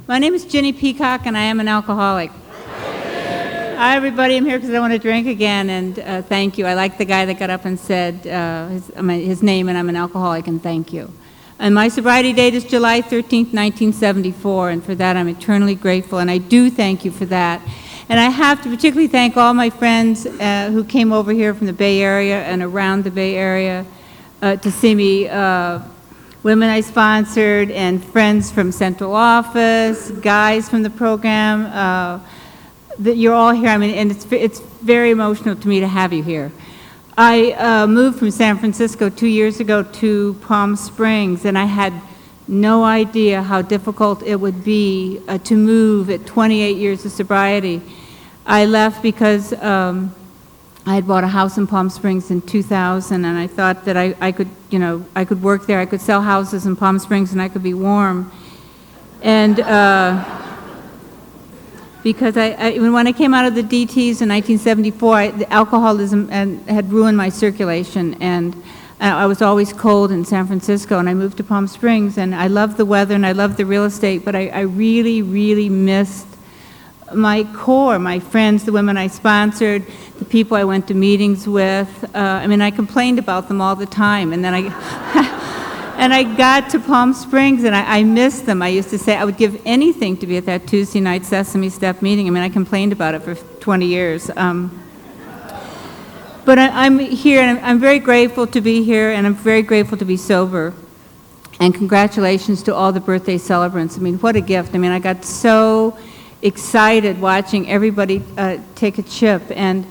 My name is Ginny Peacock, and I am an alcoholic. Hi, everybody. I'm here because I want to drink again, and thank you. I like the guy that got up and said his name, and I'm an alcoholic, and thank you. And my sobriety date is July 13th, 1974, and for that I'm eternally grateful, and I do thank you for that. And I have to particularly thank all my friends who came over here from the Bay Area and around the Bay Area to see me, women I sponsored, and friends from central office, guys from the program. That you're all here. I mean, and it's very emotional to me to have you here. I moved from San Francisco 2 years ago to Palm Springs, and I had no idea how difficult it would be to move at 28 years of sobriety. I left because I had bought a house in Palm Springs in 2000, and I thought that I could, you know, I could work there. I could sell houses in Palm Springs, and I could be warm. And because when I came out of the DTs in 1974, the alcoholism had ruined my circulation, and I was always cold in San Francisco, and I moved to Palm Springs, and I loved the weather and I loved the real estate, but I really, really missed my core, my friends, the women I sponsored, the people I went to meetings with. I mean, I complained about them all the time, and then I got to Palm Springs, and I missed them. I used to say I would give anything to be at that Tuesday night Sesame Step meeting. I mean, I complained about it for 20 years. But I'm here, and I'm very grateful to be here, and I'm very grateful to be sober. And congratulations to all the birthday celebrants. I mean, what a gift. I mean, I got so excited watching everybody take a chip. And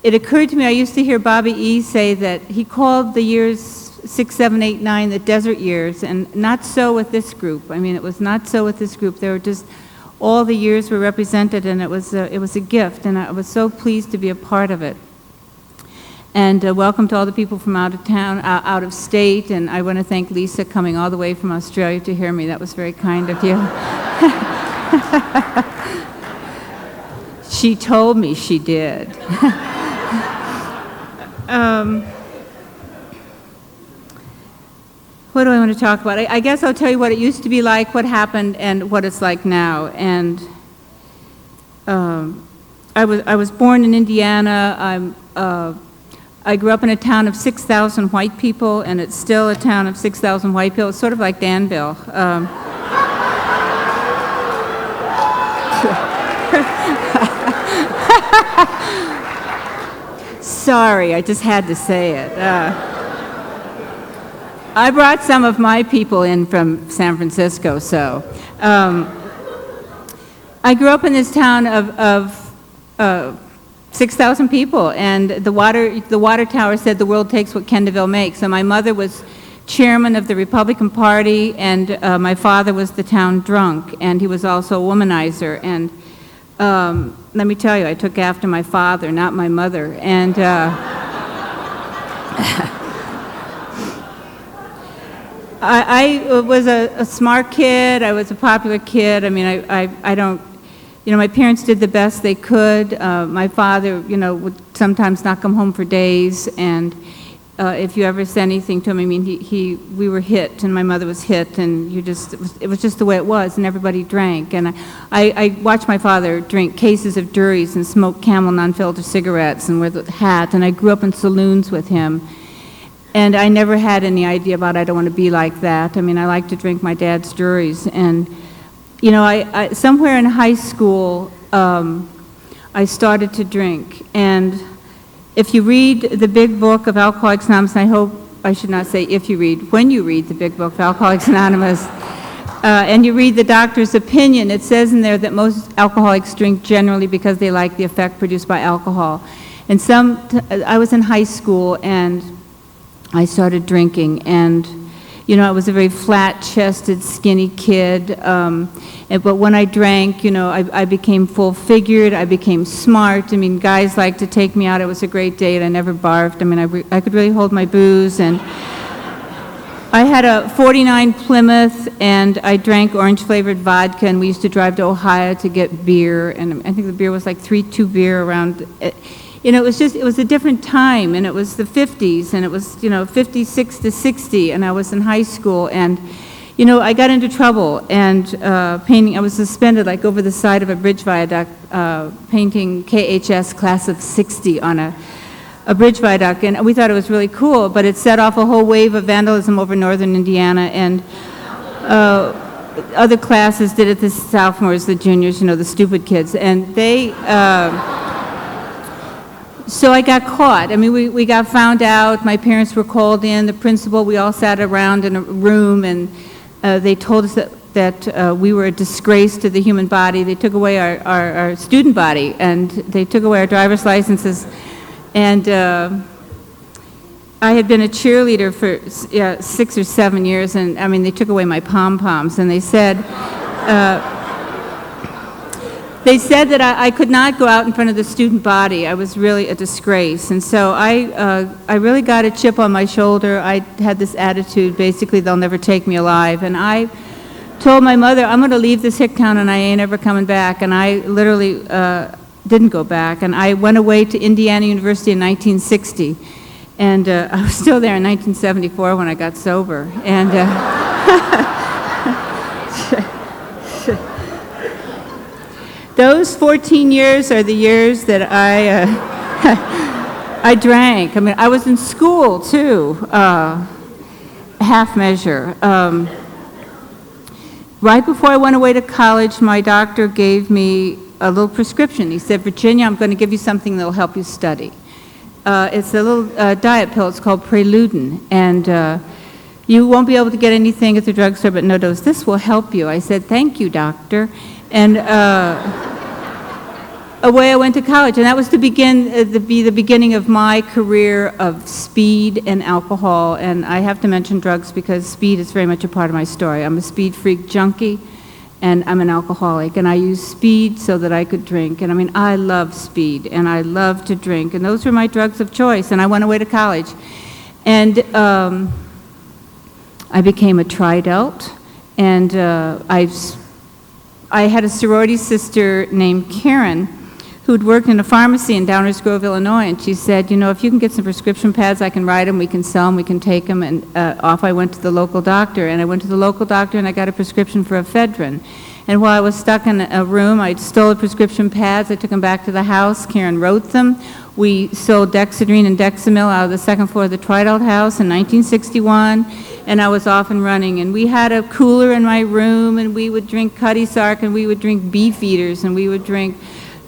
it occurred to me, I used to hear Bobby E. say that he called the years 6, 7, 8, 9 the desert years, and not so with this group. I mean, it was not so with this group. They were just, all the years were represented, and it was a gift, and I was so pleased to be a part of it. And welcome to all the people from out of town, out of state, and I want to thank Lisa coming all the way from Australia to hear me. That was very kind of you. She told me she did. What do I want to talk about? I guess I'll tell you what it used to be like, what happened, and what it's like now. And I was born in Indiana. I grew up in a town of 6,000 white people, and it's still a town of 6,000 white people. It's sort of like Danville. Sorry, I just had to say it. I brought some of my people in from San Francisco, so. I grew up in this town of 6,000 people, and the water tower said the world takes what Danville makes. So my mother was chairman of the Republican Party, and my father was the town drunk, and he was also a womanizer. And let me tell you, I took after my father, not my mother. And I was a smart kid. I was a popular kid. I mean, I don't, you know, my parents did the best they could. My father, you know, would sometimes not come home for days, and if you ever said anything to him, I mean, we were hit, and my mother was hit, and it was just the way it was, and everybody drank. And I watched my father drink cases of Duries and smoke Camel non-filter cigarettes and wear the hat, and I grew up in saloons with him. And I never had any idea about I don't want to be like that. I mean, I like to drink my dad's Duries. And, you know, I somewhere in high school, I started to drink. And if you read the big book of Alcoholics Anonymous, and I hope I should not say if you read, when you read the big book of Alcoholics Anonymous, and you read the doctor's opinion, it says in there that most alcoholics drink generally because they like the effect produced by alcohol. And I was in high school, and I started drinking, and, you know, I was a very flat-chested, skinny kid, but when I drank, you know, I became full-figured, I became smart. I mean, guys liked to take me out. It was a great date. I never barfed. I mean, I could really hold my booze, and I had a 49 Plymouth, and I drank orange-flavored vodka, and we used to drive to Ohio to get beer, and I think the beer was like 3.2 beer around. You know, it was a different time, and it was the 50s, and it was, you know, 56 to 60, and I was in high school, and, You know, I got into trouble and painting. I was suspended like over the side of a bridge viaduct, painting KHS class of '60 on a bridge viaduct, and we thought it was really cool, but it set off a whole wave of vandalism over northern Indiana, and other classes did it, the sophomores, the juniors, you know, the stupid kids, and they, so I got caught. I mean, we got found out, my parents were called in, the principal, we all sat around in a room, and they told us that we were a disgrace to the human body. They took away our student body, and they took away our driver's licenses. And I had been a cheerleader for 6 or 7 years, and I mean, they took away my pom-poms, and they said that I could not go out in front of the student body. I was really a disgrace. And so I really got a chip on my shoulder. I had this attitude, basically, they'll never take me alive. And I told my mother, I'm going to leave this hick town and I ain't ever coming back. And I literally didn't go back. And I went away to Indiana University in 1960. And I was still there in 1974 when I got sober. And those 14 years are the years that I drank. I mean, I was in school, too, half measure. Right before I went away to college, my doctor gave me a little prescription. He said, Virginia, I'm going to give you something that will help you study. It's a little diet pill. It's called Preludin. And you won't be able to get anything at the drugstore but no dose. This will help you. I said, thank you, doctor. And away I went to college. And that was to begin, be the beginning of my career of speed and alcohol. And I have to mention drugs because speed is very much a part of my story. I'm a speed freak junkie. And I'm an alcoholic, and I use speed so that I could drink. And I mean, I love speed, and I love to drink, and those were my drugs of choice. And I went away to college, and I became a tri-delt, and I had a sorority sister named Karen who'd worked in a pharmacy in Downers Grove, Illinois, and she said, you know, if you can get some prescription pads, I can write them, we can sell them, we can take them, and off I went to the local doctor, and I went to the local doctor and I got a prescription for ephedrine. And while I was stuck in a room, I stole the prescription pads, I took them back to the house, Karen wrote them, we sold Dexedrine and Dexamil out of the second floor of the Tridelt house in 1961, and I was off and running, and we had a cooler in my room, and we would drink Cutty Sark, and we would drink Beefeaters, and we would drink,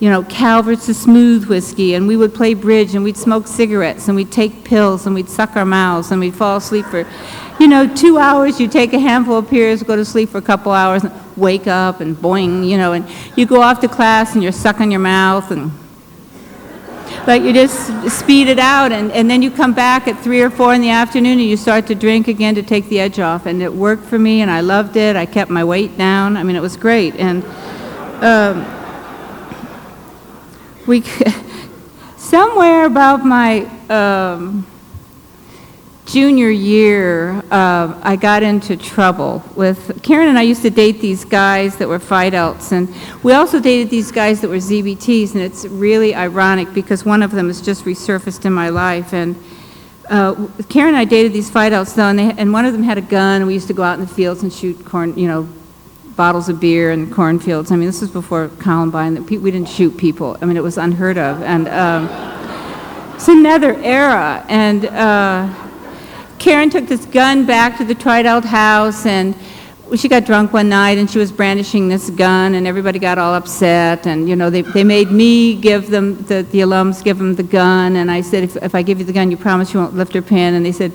you know, Calvert's the smooth whiskey, and we would play bridge, and we'd smoke cigarettes, and we'd take pills, and we'd suck our mouths, and we'd fall asleep for, you know, 2 hours. You take a handful of pills, go to sleep for a couple hours, and wake up, and boing, you know, and you go off to class, and you're sucking your mouth, and like you just speed it out, and then you come back at 3 or 4 in the afternoon, and you start to drink again to take the edge off, and it worked for me, and I loved it. I kept my weight down. I mean, it was great, and somewhere about my junior year, I got into trouble with, Karen and I used to date these guys that were Fidelts, and we also dated these guys that were ZBTs, and it's really ironic because one of them has just resurfaced in my life, and Karen and I dated these Fidelts though, and one of them had a gun, and we used to go out in the fields and shoot corn, you know, bottles of beer in cornfields. I mean, this was before Columbine. We didn't shoot people. I mean, it was unheard of. And it's another era. And Karen took this gun back to the Tridelt house, and she got drunk one night, and she was brandishing this gun, and everybody got all upset. And, you know, they made me give them, the alums give them the gun. And I said, if I give you the gun, you promise you won't lift her pin? And they said,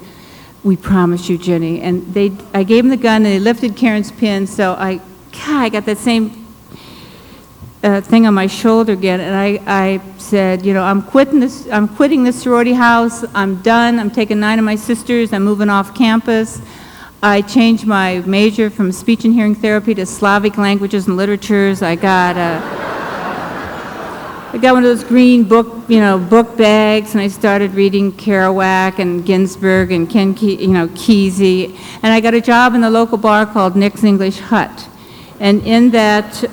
we promise you, Ginny. And I gave them the gun, and they lifted Karen's pin, so I got that same thing on my shoulder again, and I said, you know, I'm quitting this sorority house, I'm done, I'm taking 9 of my sisters, I'm moving off campus. I changed my major from speech and hearing therapy to Slavic languages and literatures. I got one of those green book bags, and I started reading Kerouac and Ginsberg and Ken Kesey, and I got a job in the local bar called Nick's English Hut. And in that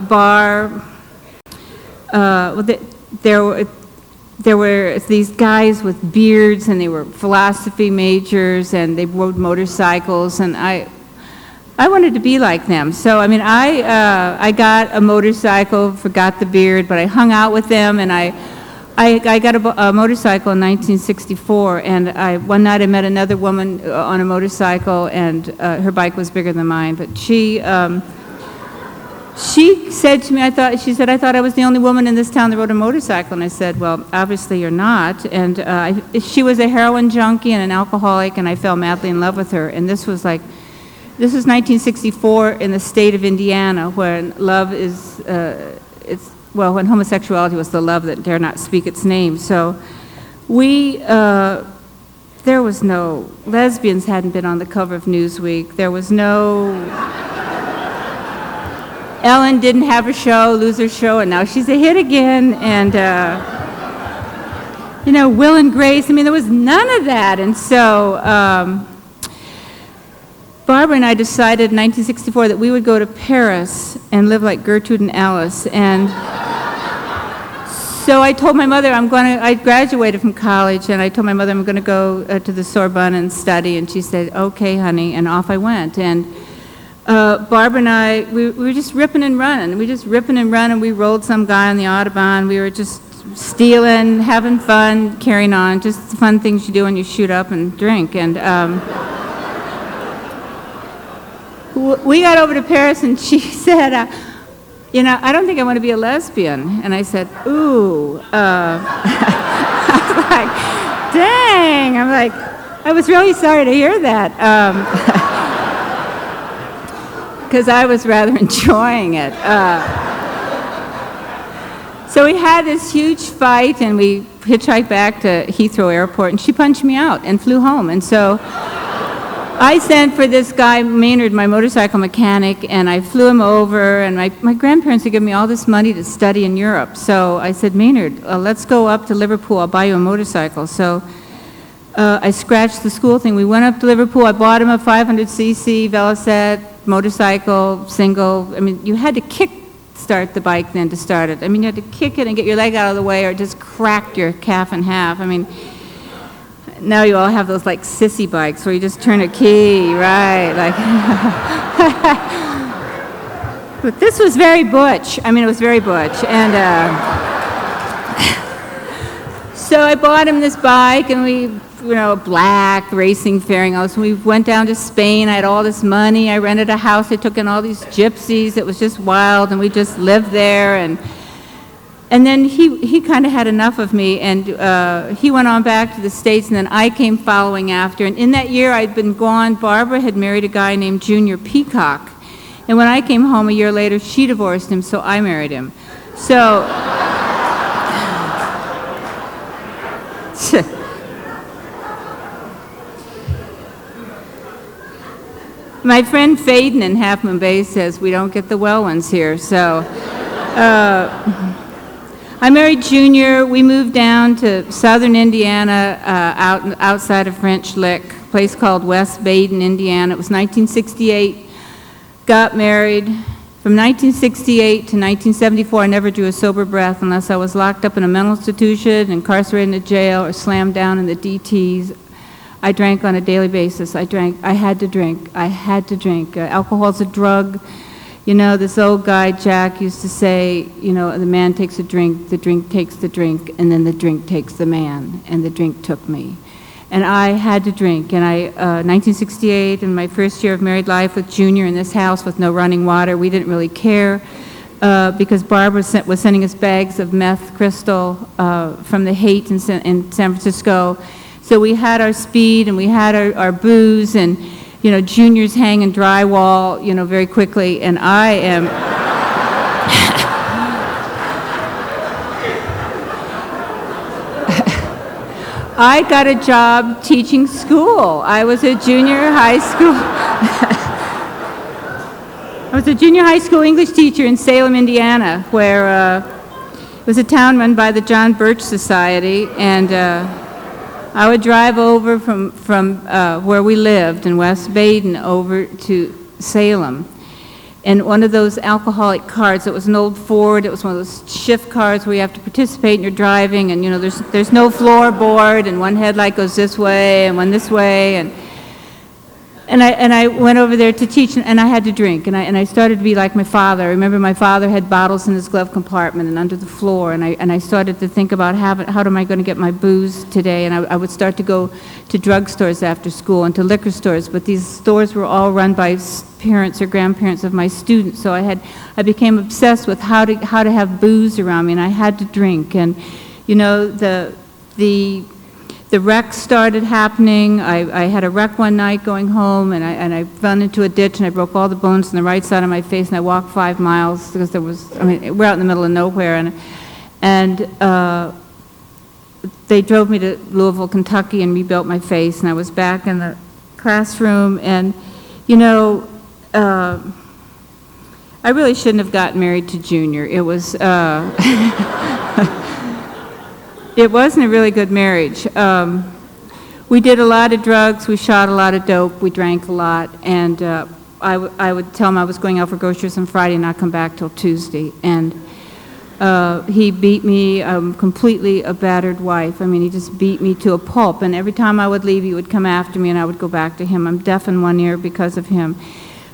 bar, there were these guys with beards, and they were philosophy majors, and they rode motorcycles, and I I wanted to be like them. So, I mean, I got a motorcycle, forgot the beard, but I hung out with them, and I got a motorcycle in 1964, and one night I met another woman on a motorcycle, and her bike was bigger than mine, but she said to me, I thought I was the only woman in this town that rode a motorcycle, and I said, well, obviously you're not, and she was a heroin junkie and an alcoholic, and I fell madly in love with her, and this was 1964 in the state of Indiana, where love is, when homosexuality was the love that dare not speak its name. So there was no, lesbians hadn't been on the cover of Newsweek. There was no, Ellen didn't have a show, loser show, and now she's a hit again. And, Will and Grace, I mean, there was none of that. And so Barbara and I decided in 1964 that we would go to Paris and live like Gertrude and Alice. And so I told my mother I graduated from college, and I told my mother I'm going to go to the Sorbonne and study, and she said, okay, honey, and off I went. And Barbara and I, we were just ripping and running. We rolled some guy on the Audubon. We were just stealing, having fun, carrying on, just the fun things you do when you shoot up and drink. And we got over to Paris, and she said, I don't think I want to be a lesbian. And I said, ooh. I was like, dang. I was really sorry to hear that. Because I was rather enjoying it. So we had this huge fight, and we hitchhiked back to Heathrow Airport, and she punched me out and flew home. And so I sent for this guy, Maynard, my motorcycle mechanic, and I flew him over, and my grandparents had given me all this money to study in Europe. So I said, Maynard, let's go up to Liverpool, I'll buy you a motorcycle. So I scratched the school thing. We went up to Liverpool, I bought him a 500cc Velocette motorcycle, single. I mean, you had to kick-start the bike then to start it. I mean, you had to kick it and get your leg out of the way, or it just cracked your calf in half. I mean, now you all have those like sissy bikes where you just turn a key, right? But this was very butch. I mean, it was very butch. And so I bought him this bike, and we, black racing fairing house. We went down to Spain. I had all this money. I rented a house. I took in all these gypsies. It was just wild, and we just lived there. And then he kind of had enough of me, and he went on back to the States, and then I came following after. And in that year I'd been gone, Barbara had married a guy named Junior Peacock. And when I came home a year later, she divorced him, so I married him. So, my friend Faden in Half Moon Bay says we don't get the well ones here, so. I married Junior. We moved down to southern Indiana, outside of French Lick, a place called West Baden, Indiana. It was 1968. Got married. From 1968 to 1974, I never drew a sober breath unless I was locked up in a mental institution, incarcerated in a jail, or slammed down in the DTs. I drank on a daily basis. I had to drink. Alcohol's a drug. This old guy, Jack, used to say, the man takes a drink, the drink takes the drink, and then the drink takes the man, and the drink took me. And I had to drink, and 1968, in my first year of married life with Junior in this house with no running water, we didn't really care, because Barbara was sending us bags of meth crystal from the Haight in San Francisco. So we had our speed, and we had our booze, and Junior's hanging drywall, very quickly, and I am... I got a job teaching school. I was a junior high school English teacher in Salem, Indiana, where it was a town run by the John Birch Society, and I would drive over from where we lived in West Baden over to Salem. And one of those alcoholic cars, it was an old Ford, it was one of those shift cars where you have to participate in your driving, and there's no floorboard, and one headlight goes this way and one this way, and And I went over there to teach, and I had to drink, and I started to be like my father. I remember my father had bottles in his glove compartment and under the floor, and I started to think about how am I going to get my booze today, and I would start to go to drugstores after school and to liquor stores, but these stores were all run by parents or grandparents of my students, so I became obsessed with how to have booze around me, and I had to drink, and you know, the wreck started happening. I had a wreck one night going home, and I run into a ditch, and I broke all the bones on the right side of my face, and I walked 5 miles because we're out in the middle of nowhere, and they drove me to Louisville, Kentucky, and rebuilt my face, and I was back in the classroom, and you know, I really shouldn't have gotten married to Junior. It was. It wasn't a really good marriage. We did a lot of drugs, we shot a lot of dope, we drank a lot, and I would tell him I was going out for groceries on Friday and not come back till Tuesday. And he beat me, completely a battered wife. I mean, he just beat me to a pulp, and every time I would leave, he would come after me, and I would go back to him. I'm deaf in one ear because of him.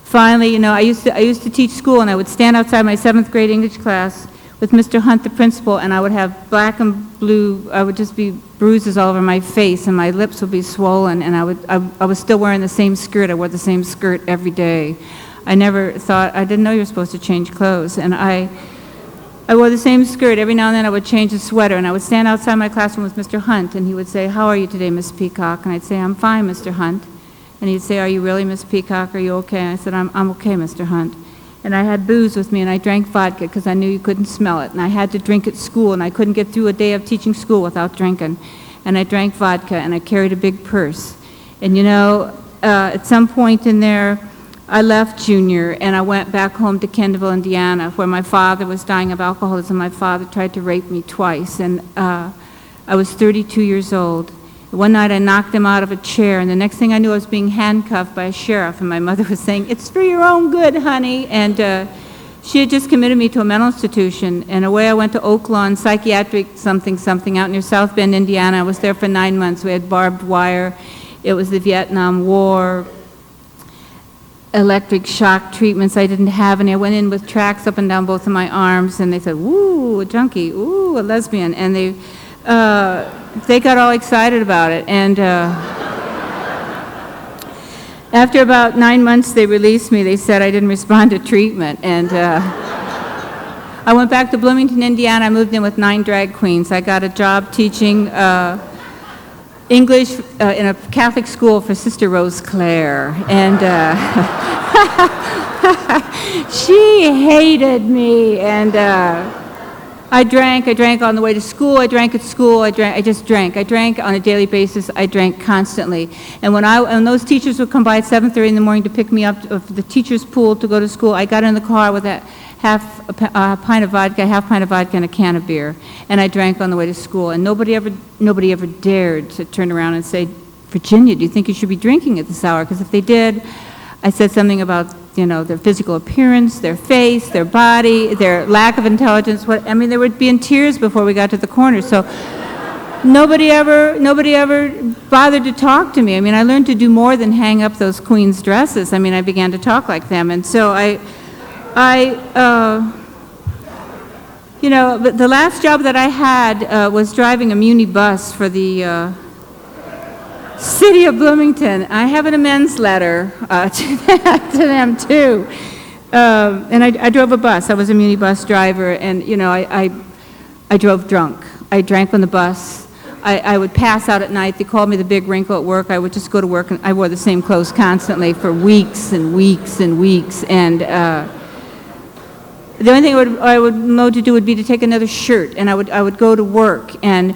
Finally, you know, I used to teach school, and I would stand outside my 7th grade English class with Mr. Hunt, the principal, and I would have black and blue, I would just be bruises all over my face, and my lips would be swollen, and I was still wearing the same skirt. I wore the same skirt every day. I didn't know you were supposed to change clothes, and I wore the same skirt. Every now and then I would change a sweater, and I would stand outside my classroom with Mr. Hunt, and he would say, "How are you today, Miss Peacock?" And I'd say, "I'm fine, Mr. Hunt." And he'd say, "Are you really, Miss Peacock? Are you okay?" And I said, I'm okay, Mr. Hunt." And I had booze with me, and I drank vodka because I knew you couldn't smell it. And I had to drink at school, and I couldn't get through a day of teaching school without drinking. And I drank vodka, and I carried a big purse. And you know, at some point in there, I left Junior, and I went back home to Danville, Indiana, where my father was dying of alcoholism. My father tried to rape me twice, and I was 32 years old. One night I knocked him out of a chair, and the next thing I knew I was being handcuffed by a sheriff, and my mother was saying, "It's for your own good, honey." And she had just committed me to a mental institution, and away I went to Oak Lawn Psychiatric something out near South Bend, Indiana. I was there for 9 months. We had barbed wire. It was the Vietnam War. Electric shock treatments. I didn't have any. I went in with tracks up and down both of my arms, and they said, "Ooh, a junkie, ooh, a lesbian," and they got all excited about it, and after about 9 months they released me. They said I didn't respond to treatment, and I went back to Bloomington, Indiana. I moved in with 9 drag queens. I got a job teaching English in a Catholic school for Sister Rose Clare, and she hated me, and I drank on the way to school, I drank at school, I just drank. I drank on a daily basis, I drank constantly. And when those teachers would come by at 7:30 in the morning to pick me up of the teacher's pool to go to school, I got in the car with a half pint of vodka, and a can of beer. And I drank on the way to school. And nobody ever dared to turn around and say, "Virginia, do you think you should be drinking at this hour?" Because if they did, I said something about, you know, their physical appearance, their face, their body, their lack of intelligence. They would be in tears before we got to the corner. So nobody ever bothered to talk to me. I mean, I learned to do more than hang up those queens' dresses. I mean, I began to talk like them. And so but the last job that I had was driving a muni bus for the City of Bloomington. I have an amends letter to them too. And I drove a bus. I was a muni bus driver, and you know, I drove drunk. I drank on the bus. I would pass out at night. They called me the big wrinkle at work. I would just go to work, and I wore the same clothes constantly for weeks and weeks and weeks. And the only thing I would know to do would be to take another shirt, and I would go to work, and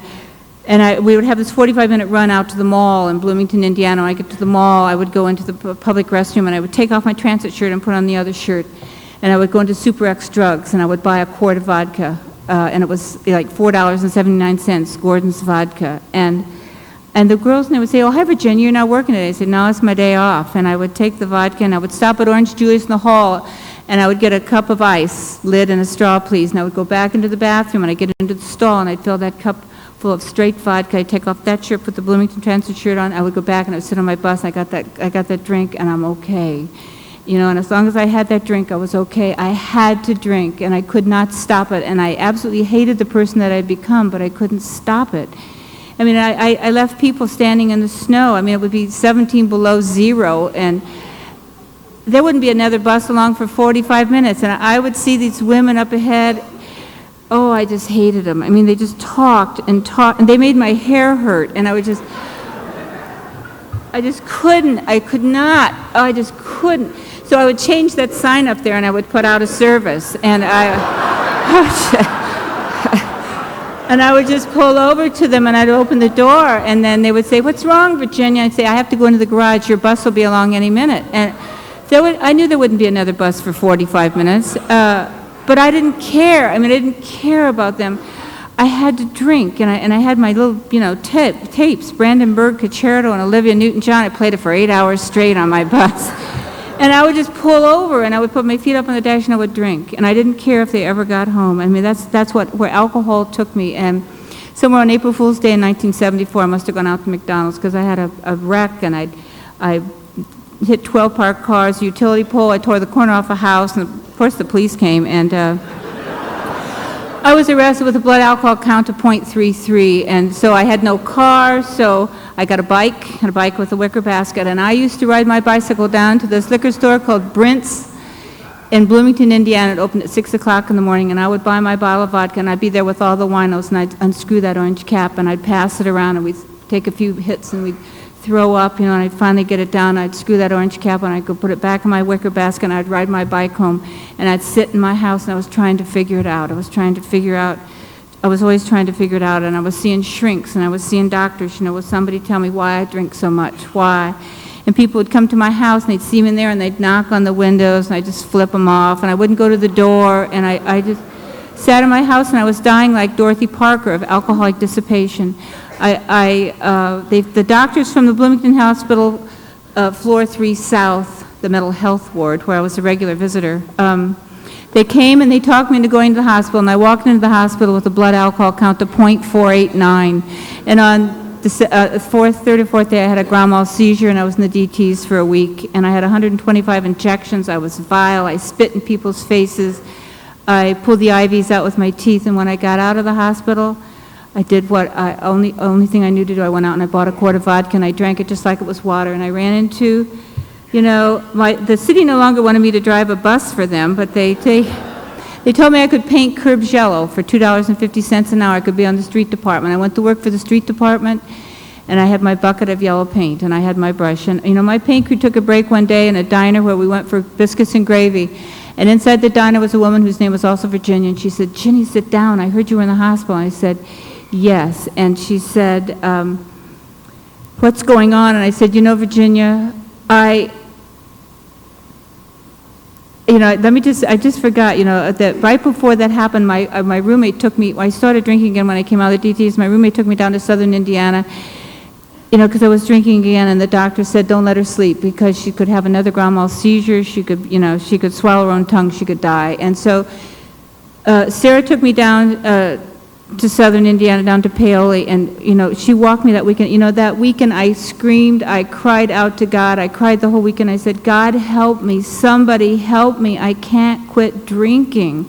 we would have this 45-minute run out to the mall in Bloomington, Indiana. When I get to the mall, I would go into the public restroom, and I would take off my transit shirt and put on the other shirt, and I would go into Super X Drugs, and I would buy a quart of vodka, and it was like $4.79, Gordon's vodka, and the girls, and they would say, "Oh, hi, Virginia, you're not working today." I said, "No, it's my day off," and I would take the vodka, and I would stop at Orange Julius in the hall, and I would get a cup of ice, lid and a straw, please, and I would go back into the bathroom, and I'd get into the stall, and I'd fill that cup full of straight vodka. I'd take off that shirt, put the Bloomington Transit shirt on. I would go back and I would sit on my bus. I got that drink, and I'm okay. And as long as I had that drink, I was okay. I had to drink, and I could not stop it. And I absolutely hated the person that I'd become, but I couldn't stop it. I left people standing in the snow. It would be 17 below zero, and there wouldn't be another bus along for 45 minutes. And I would see these women up ahead. Oh, I just hated them. They just talked, and they made my hair hurt, and I just couldn't. I could not. Oh, I just couldn't. So I would change that sign up there, and I would put out of service, and and I would just pull over to them, and I'd open the door, and then they would say, "What's wrong, Virginia?" I'd say, "I have to go into the garage. Your bus will be along any minute." And I knew there wouldn't be another bus for 45 minutes, but I didn't care. I didn't care about them. I had to drink, and I had my little, tapes, Brandenburg Concerto and Olivia Newton-John. I played it for 8 hours straight on my bus. And I would just pull over, and I would put my feet up on the dash, and I would drink. And I didn't care if they ever got home. That's where alcohol took me. And somewhere on April Fool's Day in 1974, I must have gone out to McDonald's because I had a wreck, and I hit 12 parked cars, a utility pole. I tore the corner off a house, and of course the police came, and I was arrested with a blood alcohol count of .33, and so I had no car, so I got a bike with a wicker basket, and I used to ride my bicycle down to this liquor store called Brint's in Bloomington, Indiana. It opened at 6 o'clock in the morning, and I would buy my bottle of vodka, and I'd be there with all the winos, and I'd unscrew that orange cap, and I'd pass it around, and we'd take a few hits, and we'd throw up, and I'd finally get it down. I'd screw that orange cap, and I'd go put it back in my wicker basket, and I'd ride my bike home, and I'd sit in my house, and I was trying to figure it out. I was always trying to figure it out, and I was seeing shrinks, and I was seeing doctors. Would somebody tell me why I drink so much? Why? And people would come to my house, and they'd see me in there, and they'd knock on the windows, and I'd just flip them off, and I wouldn't go to the door, and I just sat in my house, and I was dying like Dorothy Parker of alcoholic dissipation. The doctors from the Bloomington Hospital, floor 3 South, the mental health ward, where I was a regular visitor, they came and they talked me into going to the hospital, and I walked into the hospital with a blood alcohol count of .489. And on the third or fourth day, I had a grand mal seizure, and I was in the DTs for a week, and I had 125 injections. I was vile. I spit in people's faces. I pulled the IVs out with my teeth, and when I got out of the hospital, I did only thing I knew to do. I went out and I bought a quart of vodka, and I drank it just like it was water, and I ran into, the city no longer wanted me to drive a bus for them, but they told me I could paint curbs yellow for $2.50 an hour. I could be on the street department. I went to work for the street department, and I had my bucket of yellow paint, and I had my brush. And, my paint crew took a break one day in a diner where we went for biscuits and gravy. And inside the diner was a woman whose name was also Virginia, and she said, "Ginny, sit down. I heard you were in the hospital." And I said, "Yes." And she said, "What's going on?" And I said, Virginia, I just forgot, that right before that happened, my roommate took me, I started drinking again when I came out of the DTs. My roommate took me down to southern Indiana, because I was drinking again, and the doctor said, "Don't let her sleep, because she could have another grand mal seizure. She could swallow her own tongue, she could die." And so Sarah took me down to southern Indiana, down to Paoli, and, she walked me that weekend. That weekend I screamed, I cried out to God. I cried the whole weekend. I said, "God, help me. Somebody help me. I can't quit drinking."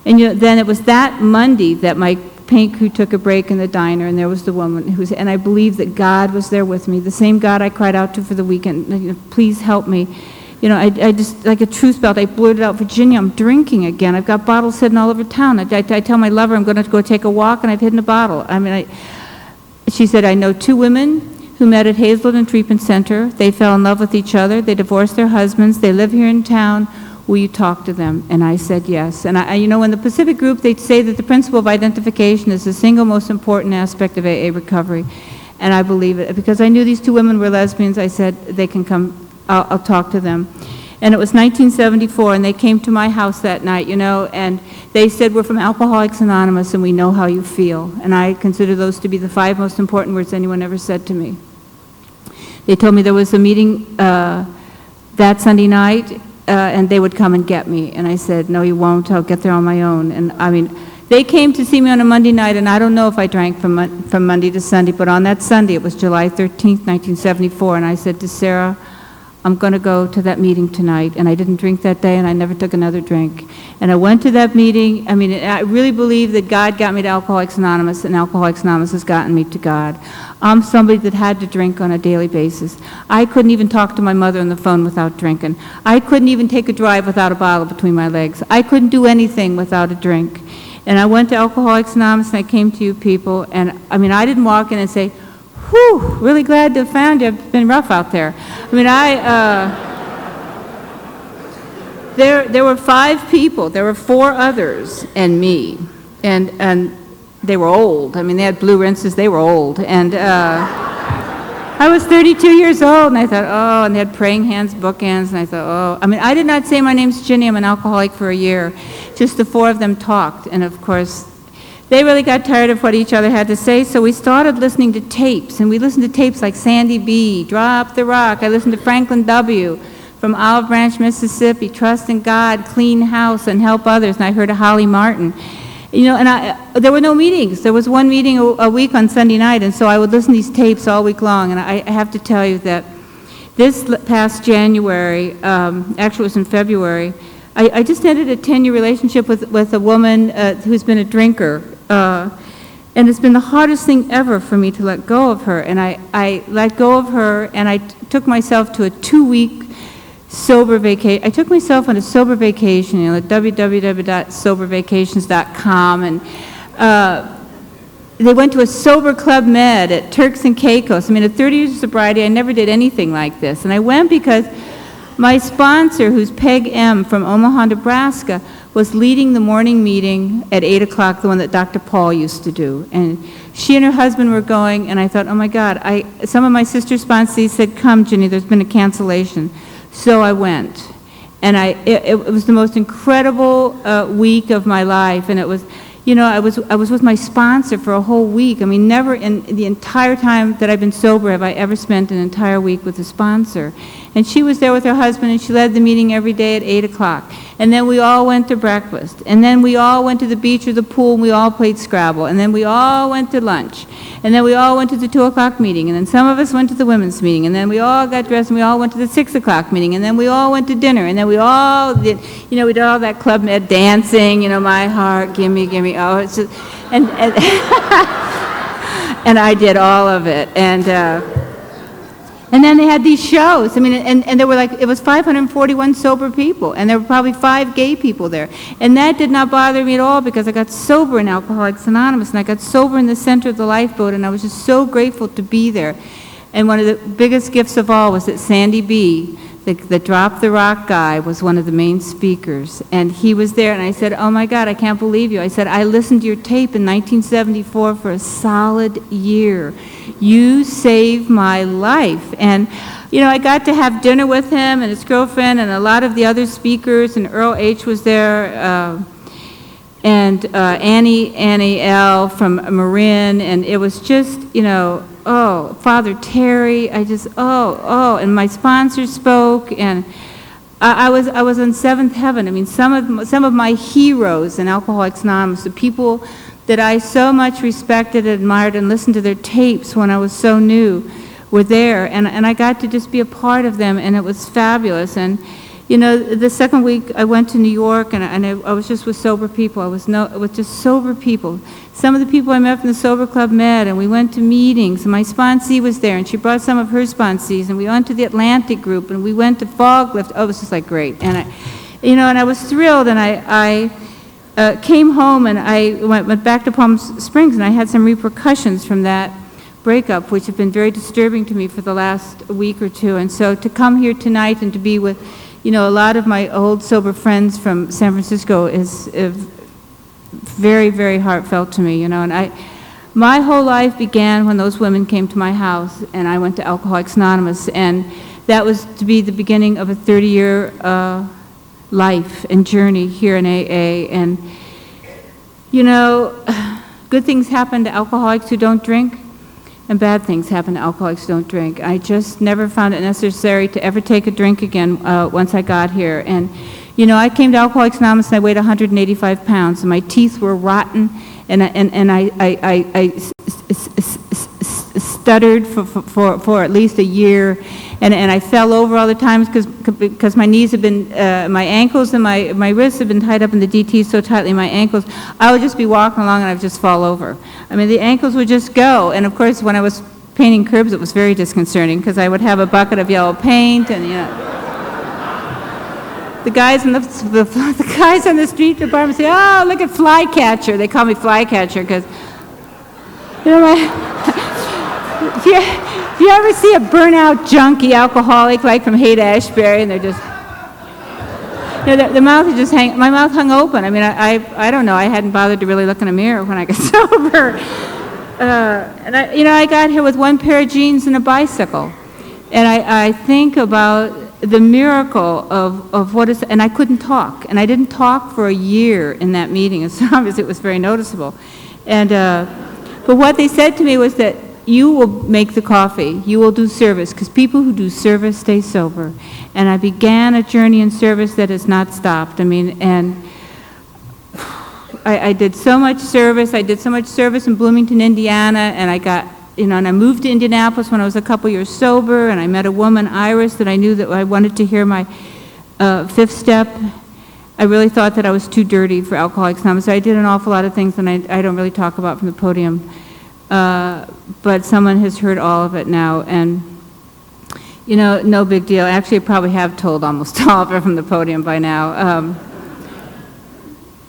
And, then it was that Monday that my paint crew took a break in the diner, and there was the woman and I believed that God was there with me, the same God I cried out to for the weekend. "Please help me." I just, like a truth belt, I blurted out, "Virginia, I'm drinking again. I've got bottles sitting all over town. I tell my lover I'm going to go take a walk, and I've hidden a bottle." She said, "I know 2 women who met at Hazelden Treatment Center. They fell in love with each other. They divorced their husbands. They live here in town. Will you talk to them?" And I said yes. And in the Pacific group, they say that the principle of identification is the single most important aspect of AA recovery. And I believe it. Because I knew these 2 women were lesbians, I said, "They can come. I'll talk to them." And it was 1974, and they came to my house that night, and they said, "We're from Alcoholics Anonymous, and we know how you feel." And I consider those to be the 5 most important words anyone ever said to me. They told me there was a meeting that Sunday night, and they would come and get me. And I said, "No, you won't. I'll get there on my own." And They came to see me on a Monday night, and I don't know if I drank from Monday to Sunday, but on that Sunday, it was July 13th, 1974, and I said to Sarah, I'm going to go to that meeting tonight. And I didn't drink that day, and I never took another drink. And I went to that meeting. I mean, I really believe that God got me to Alcoholics Anonymous, and Alcoholics Anonymous has gotten me to God. I'm somebody that had to drink on a daily basis. I couldn't even talk to my mother on the phone without drinking. I couldn't even take a drive without a bottle between my legs. I couldn't do anything without a drink. And I went to Alcoholics Anonymous, and I came to you people, and I mean, I didn't walk in and say, whew, really glad to have found you. It's been rough out there. I mean, there were 5 people. There were 4 others and me. And they were old. I mean, they had blue rinses. They were old. And I was 32 years old, and I thought, oh, and they had praying hands, bookends, and I thought, oh. I mean, I did not say my name's Ginny. I'm an alcoholic for a year. Just the 4 of them talked. And, of course, they really got tired of what each other had to say, so we started listening to tapes, and we listened to tapes like Sandy B., Drop the Rock. I listened to Franklin W. from Olive Branch, Mississippi, Trust in God, Clean House, and Help Others, and I heard of Holly Martin. You know, and there were no meetings. There was one meeting a week on Sunday night, and so I would listen to these tapes all week long, and I have to tell you that this past January, actually it was in February, I just ended a 10-year relationship with a woman who's been a drinker. And it's been the hardest thing ever for me to let go of her. And I let go of her, and I took myself to a 2-week sober vacation. I took myself on a sober vacation, you know, at www.sobervacations.com. And they went to a sober club med at Turks and Caicos. I mean, at 30 years of sobriety, I never did anything like this. And I went because my sponsor, who's Peg M. from Omaha, Nebraska, was leading the morning meeting at 8 o'clock, the one that Dr. Paul used to do. And she and her husband were going, and I thought, oh my God, some of my sister sponsees said, come, Ginny, there's been a cancellation. So I went. And it was the most incredible week of my life, and it was, you know, I was with my sponsor for a whole week. I mean, never in the entire time that I've been sober have I ever spent an entire week with a sponsor. And she was there with her husband, and she led the meeting every day at 8 o'clock. And then we all went to breakfast. And then we all went to the beach or the pool, and we all played Scrabble. And then we all went to lunch. And then we all went to the 2 o'clock meeting. And then some of us went to the women's meeting. And then we all got dressed, and we all went to the 6 o'clock meeting. And then we all went to dinner. And then we all did, you know, we did all that Club Med dancing, you know, My Heart, Gimme, Gimme. Oh, it's just, and and I did all of it. And then they had these shows. I mean, and there were like, it was 541 sober people, and there were probably 5 gay people there. And that did not bother me at all, because I got sober in Alcoholics Anonymous, and I got sober in the center of the lifeboat, and I was just so grateful to be there. And one of the biggest gifts of all was that Sandy B., the Drop the Rock guy, was one of the main speakers. And he was there, and I said, oh my God, I can't believe you. I said, I listened to your tape in 1974 for a solid year. You saved my life. And, you know, I got to have dinner with him and his girlfriend and a lot of the other speakers, and Earl H. was there, and Annie L. from Marin, and it was just, you know, oh, Father Terry, I just, and my sponsor spoke, and I was in seventh heaven. I mean, some of my heroes in Alcoholics Anonymous, the people that I so much respected, admired, and listened to their tapes when I was so new, were there, and I got to just be a part of them, and it was fabulous. And you know, the second week I went to New York, and I was just with sober people. I was with just sober people. Some of the people I met from the Sober Club Med, and we went to meetings, and my sponsee was there, and she brought some of her sponsees, and we went to the Atlantic group, and we went to Fog Lift. Oh, it was just like great. And I was thrilled, and I came home, and I went back to Palm Springs, and I had some repercussions from that breakup, which have been very disturbing to me for the last week or two. And so to come here tonight and to be with, you know, a lot of my old sober friends from San Francisco is very, very heartfelt to me, you know. And my whole life began when those women came to my house, and I went to Alcoholics Anonymous, and that was to be the beginning of a 30-year life and journey here in AA. And, you know, good things happen to alcoholics who don't drink, and bad things happen to alcoholics who don't drink. I just never found it necessary to ever take a drink again once I got here. And, You know, I came to Alcoholics Anonymous and I weighed 185 pounds, and my teeth were rotten, and I stuttered for at least a year, and I fell over all the times because my knees have been, my ankles and my wrists have been tied up in the DT so tightly, my ankles, I would just be walking along and I would just fall over. I mean, the ankles would just go, and of course, when I was painting curbs, it was very disconcerting because I would have a bucket of yellow paint, and, you know, the guys on the guys on the street department say, "Oh, look at Flycatcher." They call me Flycatcher because, you know, if you ever see a burnout junkie alcoholic like from Haight-Ashbury, and they're just, you know, the mouth is just my mouth hung open. I mean, I don't know. I hadn't bothered to really look in a mirror when I got sober. And I got here with one pair of jeans and a bicycle, and I think about the miracle of what is, and I couldn't talk, and I didn't talk for a year in that meeting, and so obviously it was very noticeable. And but what they said to me was that you will make the coffee, you will do service, because people who do service stay sober. And I began a journey in service that has not stopped. I mean, and I did so much service. I did so much service in Bloomington, Indiana, and I got, you know, and I moved to Indianapolis when I was a couple years sober, and I met a woman, Iris, that I knew that I wanted to hear my fifth step. I really thought that I was too dirty for Alcoholics Anonymous. So I did an awful lot of things that I don't really talk about from the podium. But someone has heard all of it now, and, you know, no big deal. Actually, I probably have told almost all of it from the podium by now.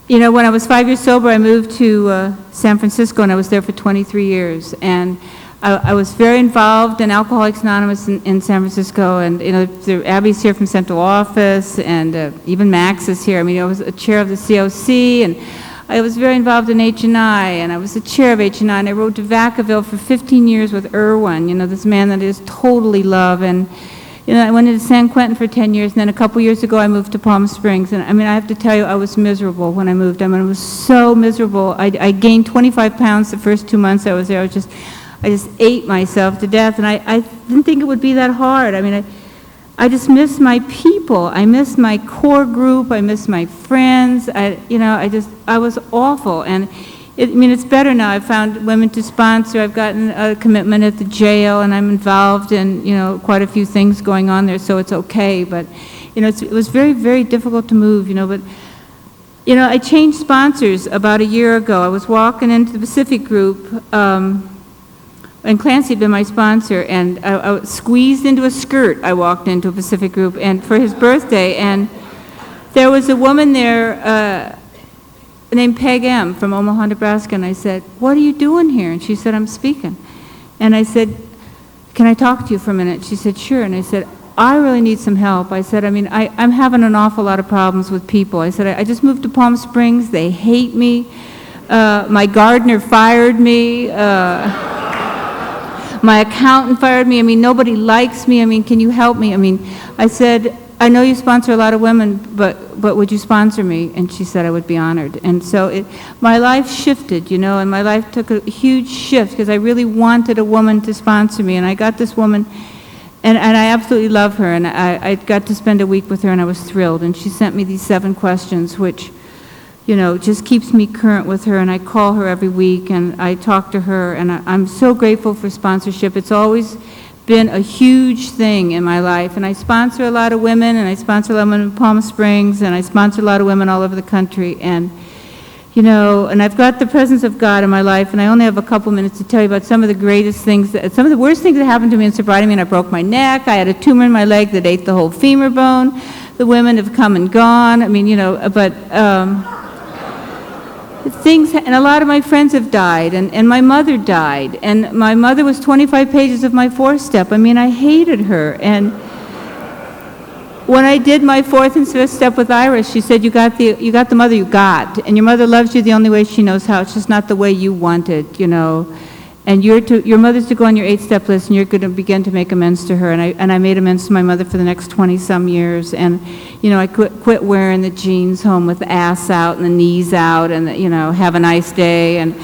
You know, when I was 5 years sober, I moved to San Francisco, and I was there for 23 years. And I was very involved in Alcoholics Anonymous in San Francisco, and, you know, Abby's here from Central Office, and even Max is here. I mean, I was a chair of the COC, and I was very involved in H&I, and I was the chair of H&I, and I rode to Vacaville for 15 years with Irwin, you know, this man that I just totally love. And, you know, I went into San Quentin for 10 years, and then a couple years ago I moved to Palm Springs. And I mean, I have to tell you, I was miserable when I moved. I mean, I was so miserable. I gained 25 pounds the first 2 months I was there. I just ate myself to death, and I didn't think it would be that hard. I mean, I just miss my people. I miss my core group. I miss my friends. I was awful. And I mean, it's better now. I've found women to sponsor. I've gotten a commitment at the jail, and I'm involved in, you know, quite a few things going on there, so it's okay. But, you know, it was very, very difficult to move, you know. But, you know, I changed sponsors about a year ago. I was walking into the Pacific Group, and Clancy had been my sponsor, and I squeezed into a skirt. I walked into a Pacific Group, and for his birthday, and there was a woman there named Peg M. from Omaha, Nebraska, and I said, "What are you doing here?" And she said, "I'm speaking." And I said, "Can I talk to you for a minute?" She said, "Sure." And I said, "I really need some help." I said, "I mean, I'm having an awful lot of problems with people." I said, I just moved to Palm Springs. They hate me. My gardener fired me. My accountant fired me. I mean, nobody likes me. I mean, can you help me? I mean, I said, "I know you sponsor a lot of women, but would you sponsor me?" And she said I would be honored. And so my life shifted, you know, and my life took a huge shift because I really wanted a woman to sponsor me. And I got this woman, and I absolutely love her. And I got to spend a week with her, and I was thrilled. And she sent me these 7 questions, which, you know, just keeps me current with her, and I call her every week, and I talk to her, and I'm so grateful for sponsorship. It's always been a huge thing in my life, and I sponsor a lot of women, and I sponsor a lot of women in Palm Springs, and I sponsor a lot of women all over the country, and, you know, and I've got the presence of God in my life, and I only have a couple minutes to tell you about some of the greatest things, some of the worst things that happened to me in sobriety. I mean, I broke my neck, I had a tumor in my leg that ate the whole femur bone. The women have come and gone. I mean, you know, but things, and a lot of my friends have died, and my mother died, and my mother was 25 pages of my 4th step. I mean, I hated her. And when I did my 4th and 5th step with Iris, she said, you got the mother you got, and your mother loves you the only way she knows how. It's just not the way you want it, you know. And your mother's to go on your 8-step list, and you're going to begin to make amends to her. And I made amends to my mother for the next 20-some years. And, you know, I quit wearing the jeans home with the ass out and the knees out, and, you know, have a nice day. And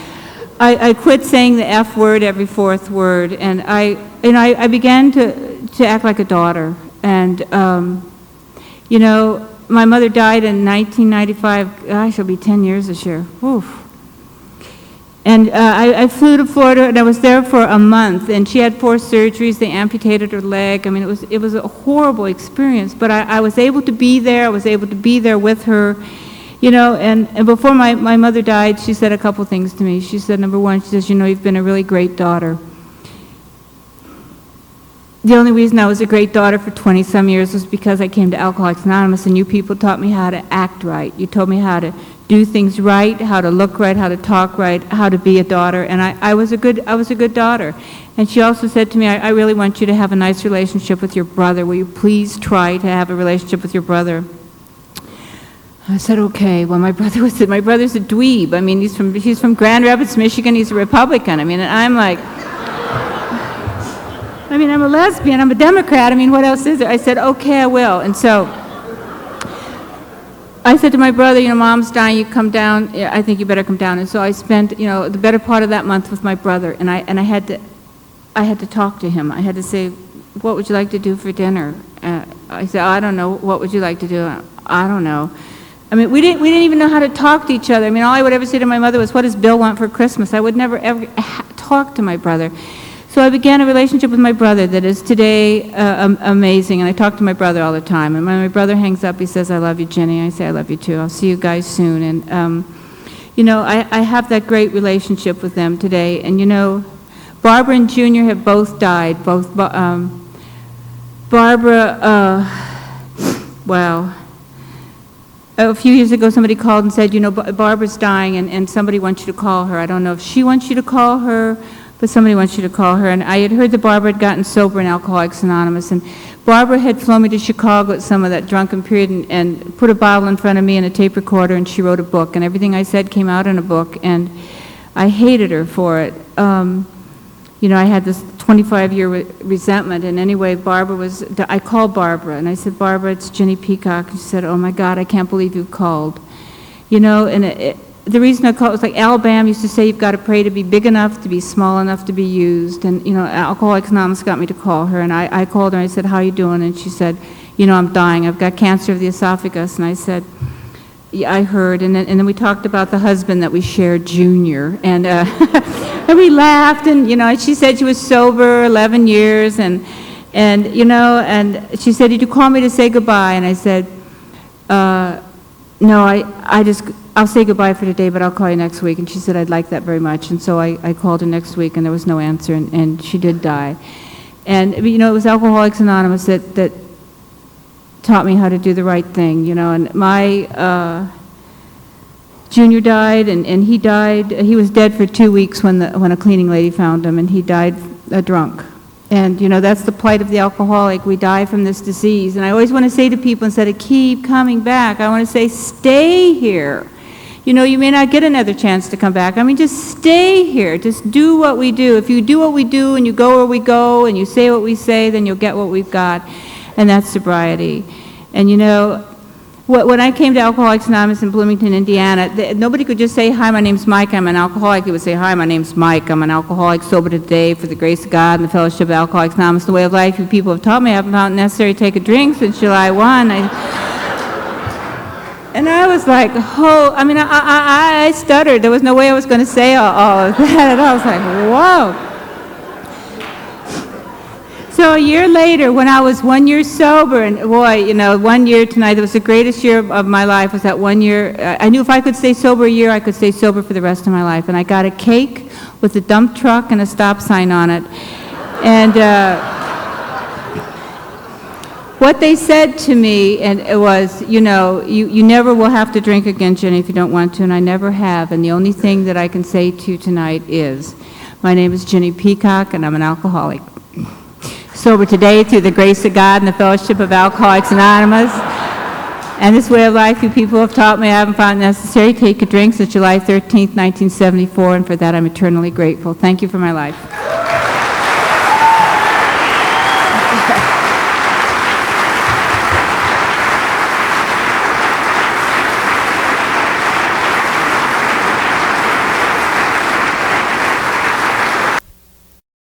I quit saying the F word every 4th word. And I began to act like a daughter. And, you know, my mother died in 1995. Gosh, it'll be 10 years this year. Oof. And I flew to Florida, and I was there for a month, and she had 4 surgeries. They amputated her leg. I mean, it was a horrible experience, but I was able to be there. I was able to be there with her, you know, and before my mother died, she said a couple things to me. She said, number one, she says, you know, you've been a really great daughter. The only reason I was a great daughter for 20-some years was because I came to Alcoholics Anonymous, and you people taught me how to act right. You told me how to do things right, how to look right, how to talk right, how to be a daughter, and I was a good daughter. And she also said to me, I really want you to have a nice relationship with your brother. Will you please try to have a relationship with your brother? I said, okay. Well, my brother's a dweeb. I mean, he's from Grand Rapids, Michigan. He's a Republican. I mean, and I'm like, I mean, I'm a lesbian. I'm a Democrat. I mean, what else is there? I said, okay, I will. And so I said to my brother, you know, Mom's dying, you come down, I think you better come down. And so I spent, you know, the better part of that month with my brother, and I had to talk to him. I had to say, what would you like to do for dinner? I said, I don't know. What would you like to do? I don't know. I mean, we didn't even know how to talk to each other. I mean, all I would ever say to my mother was, what does Bill want for Christmas? I would never ever talk to my brother. So I began a relationship with my brother that is today amazing, and I talk to my brother all the time. And when my brother hangs up, he says, I love you, Ginny. I say, I love you too. I'll see you guys soon. And, you know, I have that great relationship with them today. And, you know, Barbara and Junior have both died. Barbara, wow. A few years ago, somebody called and said, you know, Barbara's dying, and somebody wants you to call her. I don't know if she wants you to call her, but somebody wants you to call her. And I had heard that Barbara had gotten sober in Alcoholics Anonymous, and Barbara had flown me to Chicago at some of that drunken period and put a bottle in front of me and a tape recorder, and she wrote a book, and everything I said came out in a book, and I hated her for it. You know, I had this 25-year resentment, and anyway, I called Barbara, and I said, Barbara, it's Ginny Peacock. And she said, oh my God, I can't believe you called. You know, and the reason I called was like Alabama used to say, you've got to pray to be big enough, to be small enough to be used. And, you know, Alcoholics Anonymous got me to call her, and I called her, and I said, how are you doing? And she said, you know, I'm dying. I've got cancer of the esophagus. And I said, yeah, I heard. And then we talked about the husband that we shared, Junior. And, and we laughed, and, you know, she said she was sober 11 years, and you know, and she said, did you call me to say goodbye? And I said, no, I'll say goodbye for today, but I'll call you next week. And she said, I'd like that very much. And so I called her next week, and there was no answer, and she did die. And, you know, it was Alcoholics Anonymous that taught me how to do the right thing, you know. And my Junior died, and he died. He was dead for 2 weeks when a cleaning lady found him, and he died drunk. And, you know, that's the plight of the alcoholic. We die from this disease. And I always want to say to people, instead of keep coming back, I want to say, stay here. You know, you may not get another chance to come back. I mean, just stay here. Just do what we do. If you do what we do, and you go where we go, and you say what we say, then you'll get what we've got. And that's sobriety. And, you know, when I came to Alcoholics Anonymous in Bloomington, Indiana, nobody could just say, hi, my name's Mike, I'm an alcoholic. They would say, hi, my name's Mike, I'm an alcoholic, sober today for the grace of God and the fellowship of Alcoholics Anonymous, the way of life you people have taught me. I haven't found it necessary to take a drink since July 1. And I was like, oh, I mean, I stuttered. There was no way I was going to say all of that. And I was like, whoa. So a year later, when I was 1 year sober, and boy, you know, 1 year tonight, it was the greatest year of my life, was that 1 year. I knew if I could stay sober a year, I could stay sober for the rest of my life. And I got a cake with a dump truck and a stop sign on it. And what they said to me, and it was, you know, you never will have to drink again, Jenny, if you don't want to, and I never have. And the only thing that I can say to you tonight is, my name is Ginny Peacock, and I'm an alcoholic. Sober today through the grace of God and the fellowship of Alcoholics Anonymous. And this way of life you people have taught me, I haven't found it necessary to take a drink since July 13th, 1974, and for that I'm eternally grateful. Thank you for my life.